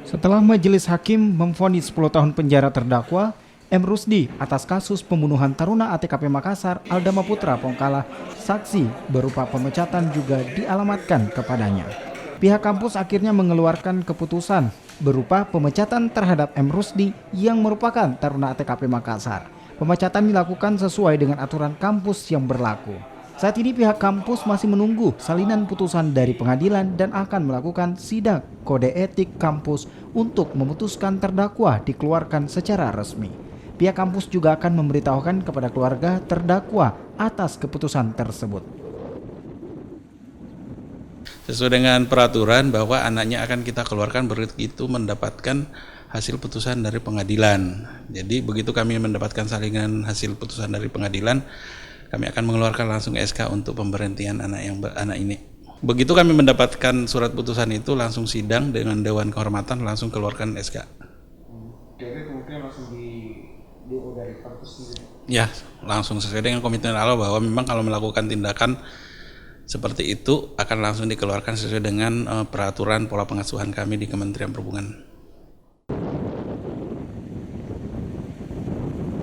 Setelah majelis hakim memvonis 10 tahun penjara terdakwa M. Rusdi atas kasus pembunuhan taruna ATKP Makassar Aldama Putra Pongkala, saksi berupa pemecatan juga dialamatkan kepadanya. Pihak kampus akhirnya mengeluarkan keputusan berupa pemecatan terhadap M. Rusdi yang merupakan taruna ATKP Makassar. Pemecatan dilakukan sesuai dengan aturan kampus yang berlaku. Saat ini pihak kampus masih menunggu salinan putusan dari pengadilan dan akan melakukan sidang kode etik kampus untuk memutuskan terdakwa dikeluarkan secara resmi. Pihak kampus juga akan memberitahukan kepada keluarga terdakwa atas keputusan tersebut. Sesuai dengan peraturan bahwa anaknya akan kita keluarkan begitu mendapatkan hasil putusan dari pengadilan. Jadi begitu kami mendapatkan salinan hasil putusan dari pengadilan, kami akan mengeluarkan langsung SK untuk pemberhentian anak ini. Begitu kami mendapatkan surat putusan itu, langsung sidang dengan Dewan Kehormatan, langsung keluarkan SK. Jadi kemudian langsung DO dari kampus. Ya, langsung sesuai dengan komitmen awal bahwa memang kalau melakukan tindakan seperti itu akan langsung dikeluarkan sesuai dengan peraturan pola pengasuhan kami di Kementerian Perhubungan.